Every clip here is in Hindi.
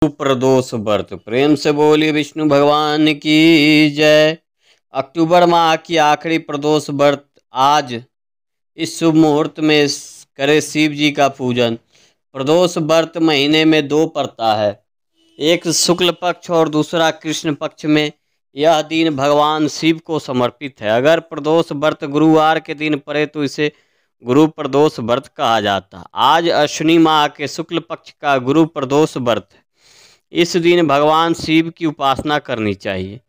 प्रदोष व्रत प्रेम से बोलिए विष्णु भगवान की जय। अक्टूबर माह की आखिरी प्रदोष व्रत आज इस शुभ मुहूर्त में करे शिव जी का पूजन। प्रदोष व्रत महीने में दो पड़ता है, एक शुक्ल पक्ष और दूसरा कृष्ण पक्ष में। यह दिन भगवान शिव को समर्पित है। अगर प्रदोष व्रत गुरुवार के दिन पड़े तो इसे गुरु प्रदोष व्रत कहा जाता है। आज अश्विनी माह के शुक्ल पक्ष का गुरु प्रदोष व्रत है। इस दिन भगवान शिव की उपासना करनी चाहिए।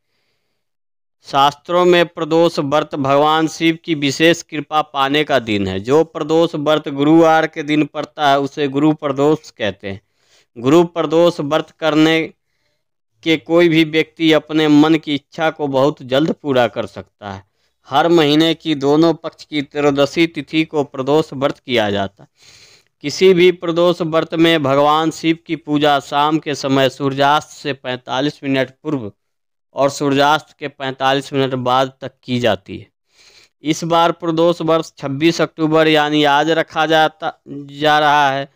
शास्त्रों में प्रदोष व्रत भगवान शिव की विशेष कृपा पाने का दिन है। जो प्रदोष व्रत गुरुवार के दिन पड़ता है उसे गुरु प्रदोष कहते हैं। गुरु प्रदोष व्रत करने के कोई भी व्यक्ति अपने मन की इच्छा को बहुत जल्द पूरा कर सकता है। हर महीने की दोनों पक्ष की त्रयोदशी तिथि को प्रदोष व्रत किया जाता है। किसी भी प्रदोष व्रत में भगवान शिव की पूजा शाम के समय सूर्यास्त से 45 मिनट पूर्व और सूर्यास्त के 45 मिनट बाद तक की जाती है। इस बार प्रदोष व्रत 26 अक्टूबर यानी आज रखा जा रहा है।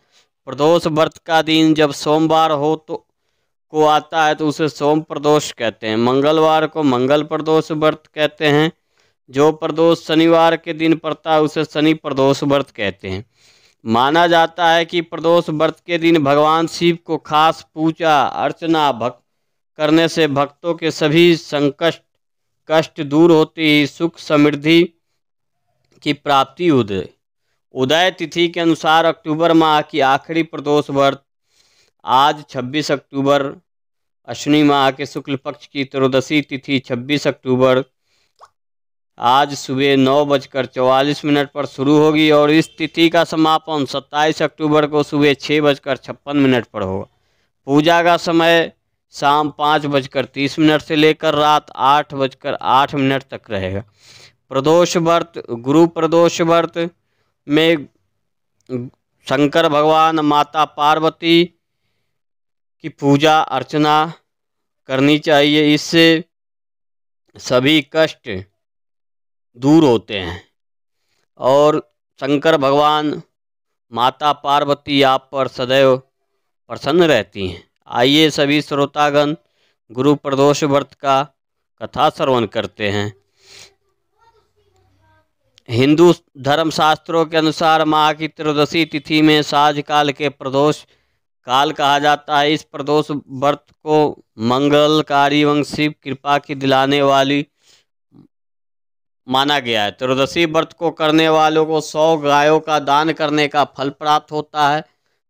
प्रदोष व्रत का दिन जब सोमवार को आता है तो उसे सोम प्रदोष कहते हैं। मंगलवार को मंगल प्रदोष व्रत कहते हैं। जो प्रदोष शनिवार के दिन पड़ता है उसे शनि प्रदोष व्रत कहते हैं। माना जाता है कि प्रदोष व्रत के दिन भगवान शिव को खास पूजा अर्चना करने से भक्तों के सभी कष्ट दूर होती ही सुख समृद्धि की प्राप्ति उदय तिथि के अनुसार अक्टूबर माह की आखिरी प्रदोष व्रत आज 26 अक्टूबर, अश्विनी माह के शुक्ल पक्ष की त्रयोदशी तिथि 26 अक्टूबर आज सुबह 9:44 पर शुरू होगी और इस तिथि का समापन 27 अक्टूबर को सुबह 6:56 पर होगा। पूजा का समय शाम 5:30 से लेकर रात 8:08 तक रहेगा। प्रदोष व्रत गुरु प्रदोष व्रत में शंकर भगवान माता पार्वती की पूजा अर्चना करनी चाहिए। इससे सभी कष्ट दूर होते हैं और शंकर भगवान माता पार्वती आप पर सदैव प्रसन्न रहती हैं। आइए सभी श्रोतागण गुरु प्रदोष व्रत का कथा श्रवण करते हैं। हिंदू धर्मशास्त्रों के अनुसार माह की त्रयोदशी तिथि में साज काल के प्रदोष काल कहा जाता है। इस प्रदोष व्रत को मंगलकारी एवं शिव कृपा की दिलाने वाली माना गया है। त्रयोदशी व्रत को करने वालों को 100 गायों का दान करने का फल प्राप्त होता है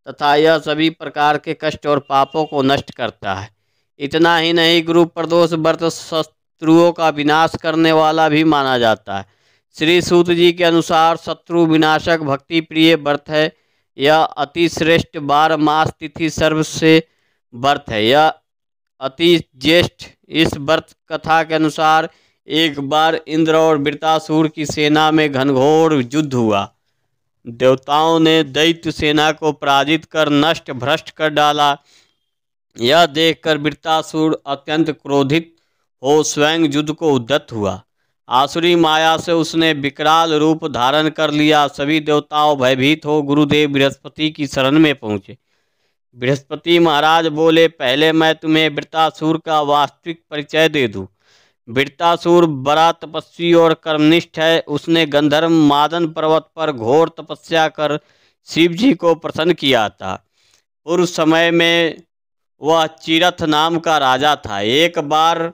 तथा यह सभी प्रकार के कष्ट और पापों को नष्ट करता है। इतना ही नहीं, गुरु प्रदोष व्रत शत्रुओं का विनाश करने वाला भी माना जाता है। श्री सूत जी के अनुसार शत्रु विनाशक भक्ति प्रिय व्रत है। यह अति श्रेष्ठ 12 मास तिथि सर्व से व्रत है। यह अति ज्येष्ठ इस व्रत कथा के अनुसार एक बार इंद्र और वृत्रासुर की सेना में घनघोर युद्ध हुआ। देवताओं ने दैत्य सेना को पराजित कर नष्ट भ्रष्ट कर डाला। यह देखकर वृत्रासुर अत्यंत क्रोधित हो स्वयं युद्ध को उद्यत हुआ। आसुरी माया से उसने विकराल रूप धारण कर लिया। सभी देवताओं भयभीत हो गुरुदेव बृहस्पति की शरण में पहुँचे। बृहस्पति महाराज बोले, पहले मैं तुम्हें वृत्रासुर का वास्तविक परिचय दे दूं। वृत्रासुर बड़ा तपस्वी और कर्मनिष्ठ है। उसने गंधर्व मादन पर्वत पर घोर तपस्या कर शिव जी को प्रसन्न किया था। पूर्व समय में वह चिरथ नाम का राजा था। एक बार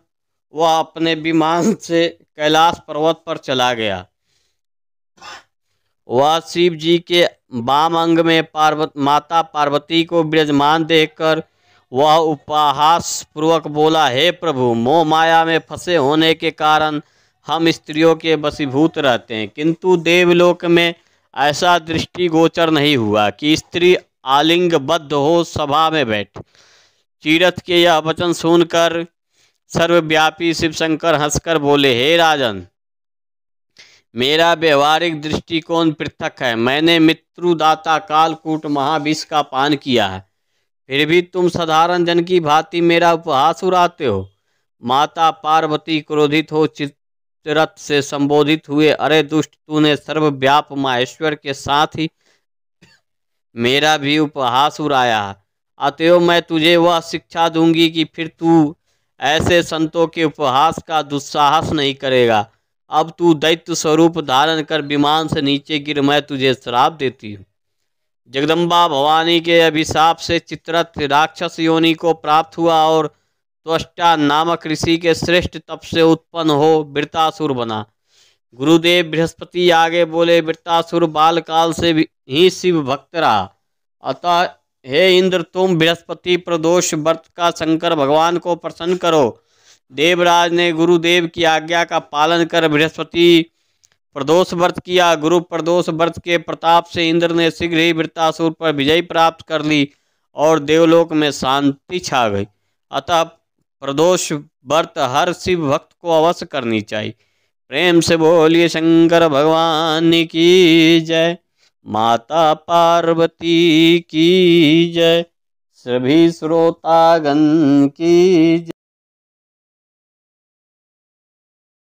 वह अपने विमान से कैलाश पर्वत पर चला गया। वह शिव जी के वाम अंग में माता पार्वती को विराजमान देखकर वह उपहास पूर्वक बोला, हे प्रभु, मोह माया में फंसे होने के कारण हम स्त्रियों के वशीभूत रहते हैं, किंतु देवलोक में ऐसा दृष्टिगोचर नहीं हुआ कि स्त्री आलिंगबद्ध हो सभा में बैठ। चिरथ के यह वचन सुनकर सर्वव्यापी शिवशंकर हंसकर बोले, हे राजन, मेरा व्यवहारिक दृष्टिकोण पृथक है। मैंने मृत्युदाता कालकूट महाविष का पान किया है, फिर भी तुम साधारण जन की भांति मेरा उपहास उड़ाते हो। माता पार्वती क्रोधित हो चित्ररथ से संबोधित हुए, अरे दुष्ट, तूने सर्वव्याप माहेश्वर के साथ ही मेरा भी उपहास उड़ाया। अतएव मैं तुझे वह शिक्षा दूंगी कि फिर तू ऐसे संतों के उपहास का दुस्साहस नहीं करेगा। अब तू दैत्य स्वरूप धारण कर विमान से नीचे गिर, मैं तुझे श्राप देती हूँ। जगदम्बा भवानी के अभिशाप से चित्ररथ राक्षस योनि को प्राप्त हुआ और त्वष्टा नामक ऋषि के श्रेष्ठ तप से उत्पन्न हो वृत्तासुर बना। गुरुदेव बृहस्पति आगे बोले, वृत्तासुर बालकाल से ही शिव भक्त रहा, अतः हे इंद्र तुम बृहस्पति प्रदोष व्रत का शंकर भगवान को प्रसन्न करो। देवराज ने गुरुदेव की आज्ञा का पालन कर बृहस्पति प्रदोष व्रत किया। गुरु प्रदोष व्रत के प्रताप से इंद्र ने शीघ्र ही वृत्तासुर पर विजय प्राप्त कर ली और देवलोक में शांति छा गई। अतः प्रदोष व्रत हर शिव भक्त को अवश्य करनी चाहिए। प्रेम से बोलिए शंकर भगवान की जय, माता पार्वती की जय, सभी श्रोतागण की जय।